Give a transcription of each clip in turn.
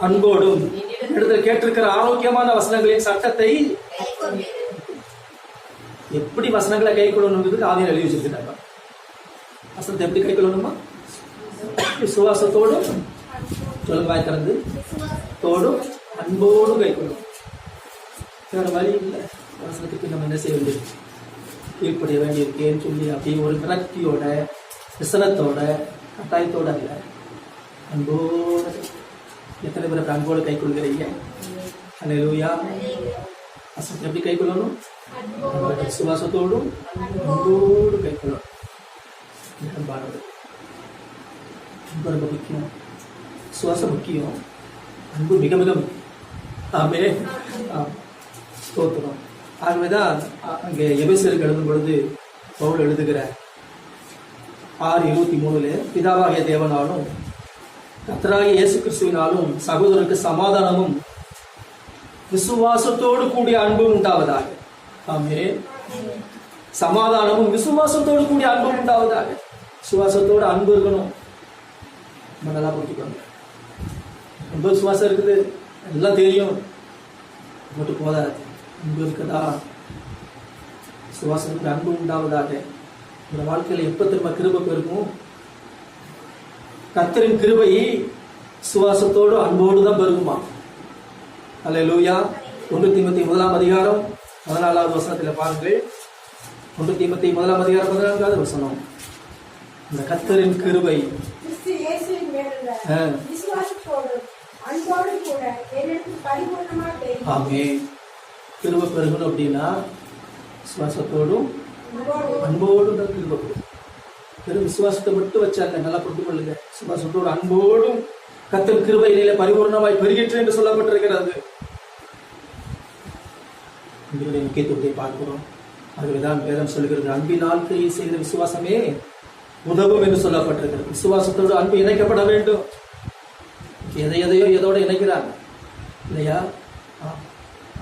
அன்போடும் இடத்துல கேட்டிருக்கிற ஆரோக்கியமான வசனங்களின் சட்டத்தை எப்படி வசனங்களை கை கொள்ளணுங்கிறதுக்கு ஆவியார் எழுதி வச்சிருக்கிறாங்க. வசனத்தை எப்படி கை கொள்ளணுமா? விசுவாசத்தோடும், சொல்லுவாய் திறந்து, தோடும் அன்போடும் கை கொள்ளணும். வேற வழி இல்லை. வசனத்துக்கு நம்ம என்ன செய்ய வேண்டியது? கீழ்ப்படிய வேண்டியிருக்கேன்னு சொல்லி அப்படியே ஒரு விரக்தியோட, விசனத்தோட, கட்டாயத்தோட இல்லை, அன்போடு. எத்தனை பேர் அன்போடு கை கொள்கிறீங்க? அல்லேலூயா. வசனத்தை எப்படி கை கொள்ளணும்? விசுவாசத்தோடும் அன்போடு கை கொள்ளணும். அன்பானது அன்பு ரொம்ப முக்கியம். விசுவாசம் முக்கியம், அன்பு மிக மிக முக்கியம். ஆமே, ஸ்தோத்திரம். ஆகவேதான் அங்கே எபேசியருக்கு எழுதும் பொழுது பவுல் எழுதுகிற 6:23 பிதாவாகிய தேவனாலும் கர்த்தராகிய இயேசு கிறிஸ்துவினாலும் சகோதரருக்கு சமாதானமும் விசுவாசத்தோடு கூடிய அன்பும் உண்டாவதாக. ஆமே, சமாதானமும் விசுவாசத்தோடு கூடிய அன்பும் உண்டாவதாக. விசுவாசத்தோடு அன்பு இருக்கணும். நம்ம நல்லா புரிஞ்சுக்கோங்க. ரொம்ப விசுவாசம் இருக்குது, எல்லாம் தெரியும், மட்டும் போதாது. அன்பு இருக்குதா? விசுவாசத்துக்கு அன்பு உண்டாவதாக. இந்த வாழ்க்கையில எப்ப திரும்ப கிருபை பெருக்கும்? கர்த்தரின் கிருபை விசுவாசத்தோடு அன்போடு தான் பெருகுமா? அல்லேலூயா. 1 தீமோத்தேயு 1:14 வசனத்துல பாருங்கள். 1 தீமோத்தேயு 1:14 வசனம். இந்த கர்த்தரின் கிருபை ஆமே. கிருபை பெருகணும் அப்படின்னா விசுவாசத்தோடும் அன்போடும் தான் கிருபை பெருகும். வெறும் விசுவாசத்தை மட்டும் வச்சாங்க. நல்லா புரிந்து கொள்ளுங்க. விசுவாசத்தோடு அன்போடும் கர்த்தர் கிருபையிலே பரிபூர்ணமாய் பெருகிற்று என்று சொல்லப்பட்டிருக்கிறது. இதனுடைய முக்கியத்துவத்தை பார்க்கிறோம். அதுதான் வேதம் சொல்லுகிறது, அன்பினால் கிரியை செய்த விசுவாசமே உதவும் என்று சொல்லப்பட்டிருக்கிறது. விசுவாசத்தோடு அன்பு இணைக்கப்பட வேண்டும். எதையோ எதோட இணைக்கிறாங்க இல்லையா?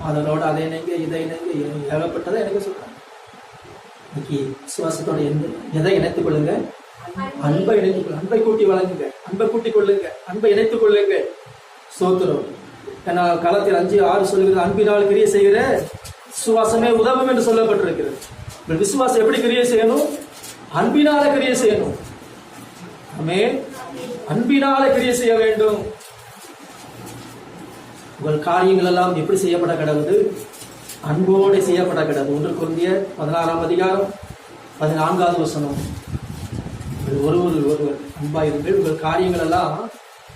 அதனோட அதை இணைங்க, இதை இணைங்க, ஏகப்பட்டதை இணைக்க சொல்றாங்க. இன்னைக்கு விசுவாசத்தோட எதை இணைத்துக் கொள்ளுங்க? அன்பை இணைத்துக் கொள்ளுங்க. அன்பை கூட்டி வழங்குங்க, அன்பை கூட்டிக் கொள்ளுங்க, அன்பை இணைத்துக் கொள்ளுங்க. சோத்திரம். ஏன்னா கலாத்தியர் 5:6 சொல்லுகிறது, அன்பினால் கிரியை செய்கிற விசுவாசமே உதவும் என்று சொல்லப்பட்டிருக்கிறது. விசுவாசம் எப்படி கிரியை செய்யணும்? அன்பினால கிரியை செய்யணும். ஆமே, அன்பினால கிரியை செய்ய வேண்டும். உங்கள் காரியங்கள் எல்லாம் எப்படி செய்யப்பட கிடவுது? அன்போடு செய்யப்பட கிடது. 1 கொரிந்தியர் 16:14 வசனம். ஒருவர் அன்பாயிருங்கள், உங்கள் காரியங்கள் எல்லாம்